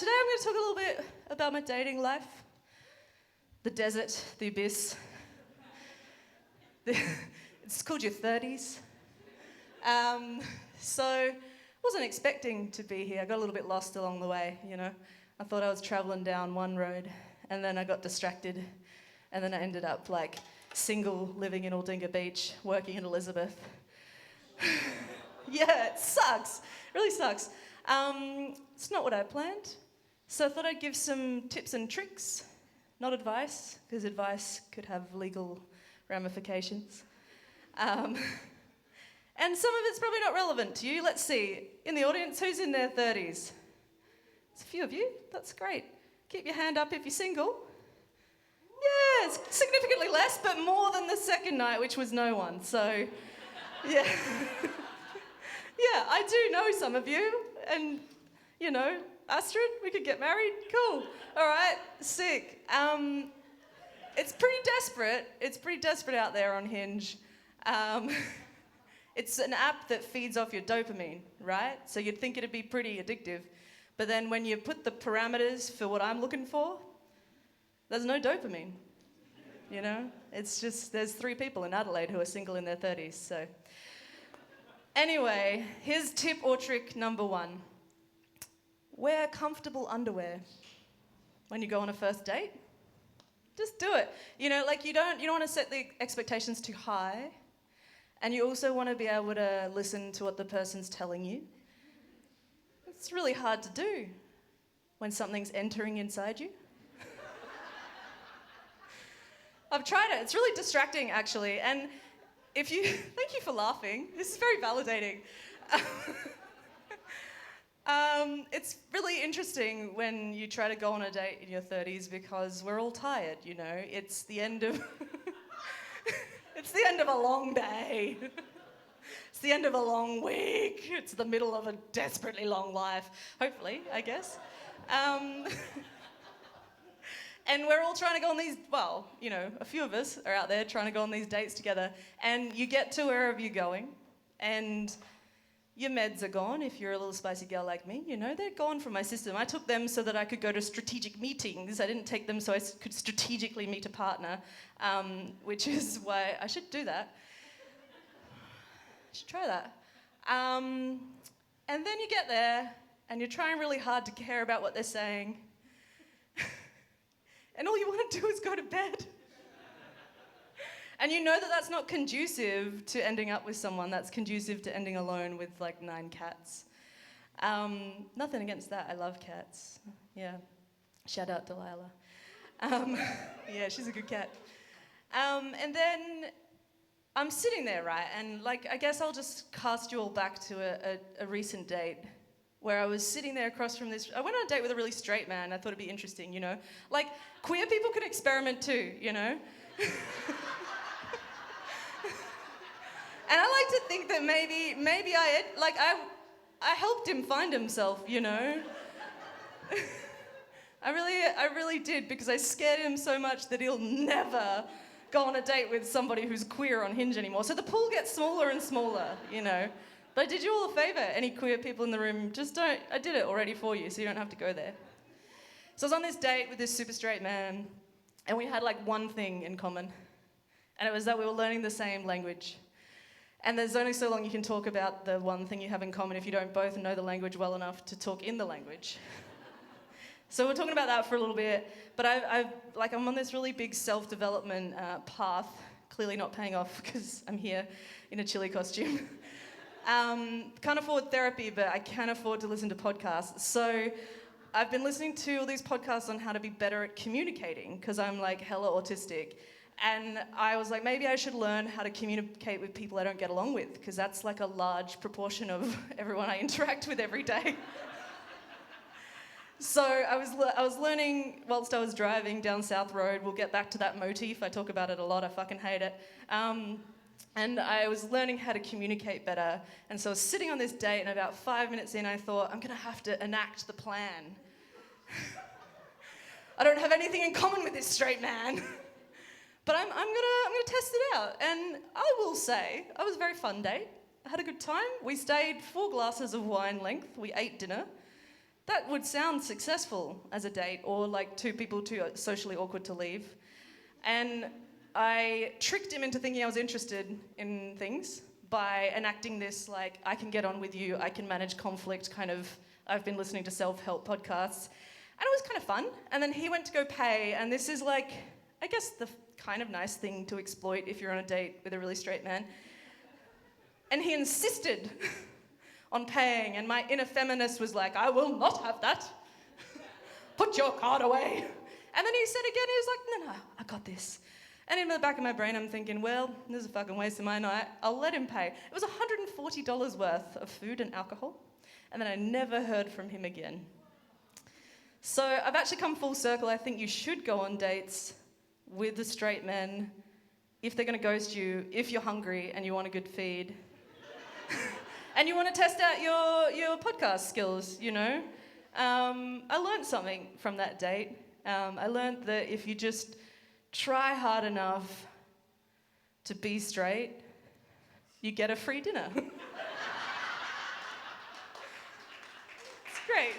Today I'm going to talk a little bit about my dating life, the desert, the abyss. It's called your 30s. So wasn't expecting to be here. I got a little bit lost along the way, you know. I thought I was travelling down one road and then I got distracted and then I ended up like single, living in Aldinga Beach, working in Elizabeth. Yeah, it sucks. It really sucks. It's not what I planned. So I thought I'd give some tips and tricks, not advice, because advice could have legal ramifications. And some of it's probably not relevant to you. Let's see. In the audience, who's in their 30s? It's a few of you. That's great. Keep your hand up if you're single. Yeah, it's significantly less, but more than the second night, which was no one. So, yeah. Yeah, I do know some of you. And, you know, Astrid, we could get married. Cool. All right, sick. It's pretty desperate. It's pretty desperate out there on Hinge. It's an app that feeds off your dopamine, right? So you'd think it'd be pretty addictive. But then when you put the parameters for what I'm looking for, there's no dopamine, you know? It's just, there's 3 people in Adelaide who are single in their 30s, so. Anyway, here's tip or trick number 1. Wear comfortable underwear when you go on a first date. Just do it. You know, like you don't want to set the expectations too high. And you also want to be able to listen to what the person's telling you. It's really hard to do when something's entering inside you. I've tried it. It's really distracting, actually. And thank you for laughing. This is very validating. It's really interesting when you try to go on a date in your 30s because we're all tired, you know. It's the end of it's the end of a long day. It's the end of a long week. It's the middle of a desperately long life, hopefully, I guess. And we're all trying to go on these, well, you know, a few of us are out there trying to go on these dates together. And you get to wherever you're going and your meds are gone if you're a little spicy girl like me, you know, they're gone from my system. I took them so that I could go to strategic meetings. I didn't take them so I could strategically meet a partner, which is why I should do that. I should try that. And then you get there and you're trying really hard to care about what they're saying. And all you want to do is go to bed. And you know that that's not conducive to ending up with someone. That's conducive to ending alone with like 9 cats. Nothing against that. I love cats. Yeah. Shout out Delilah. Yeah, she's a good cat. And then I'm sitting there, right? And like, I guess I'll just cast you all back to a recent date where I was sitting there across from this. I went on a date with a really straight man. I thought it'd be interesting, you know? Like, queer people can experiment too, you know? And I like to think that maybe I helped him find himself, you know? I really did, because I scared him so much that he'll never go on a date with somebody who's queer on Hinge anymore. So the pool gets smaller and smaller, you know? But I did you all a favour, any queer people in the room, I did it already for you, so you don't have to go there. So I was on this date with this super straight man, and we had like one thing in common, and it was that we were learning the same language. And there's only so long you can talk about the one thing you have in common if you don't both know the language well enough to talk in the language. So we're talking about that for a little bit, but I'm on this really big self-development path, clearly not paying off because I'm here in a chili costume. Can't afford therapy, but I can afford to listen to podcasts. So I've been listening to all these podcasts on how to be better at communicating because I'm like hella autistic. And I was like, maybe I should learn how to communicate with people I don't get along with, because that's like a large proportion of everyone I interact with every day. So I was learning whilst I was driving down South Road. We'll get back to that motif. I talk about it a lot. I fucking hate it. And I was learning how to communicate better. And so I was sitting on this date, and about 5 minutes in, I thought, I'm going to have to enact the plan. I don't have anything in common with this straight man. But I'm gonna test it out. And I will say, it was a very fun date. I had a good time. We stayed 4 glasses of wine length. We ate dinner. that would sound successful as a date, or like two people too socially awkward to leave. And I tricked him into thinking I was interested in things by enacting this, like, I can get on with you, I can manage conflict kind of, I've been listening to self-help podcasts. And it was kind of fun. And then he went to go pay, and this is like, I guess the kind of nice thing to exploit if you're on a date with a really straight man. And he insisted on paying, and my inner feminist was like, I will not have that. Put your card away. And then he said again, he was like, no, I got this. And in the back of my brain, I'm thinking, well, this is a fucking waste of my night. I'll let him pay. It was $140 worth of food and alcohol. And then I never heard from him again. So I've actually come full circle. I think you should go on dates with the straight men if they're going to ghost you, if you're hungry and you want a good feed. And you want to test out your podcast skills, you know. I learned something from that date. I learned that if you just try hard enough to be straight, you get a free dinner. It's great.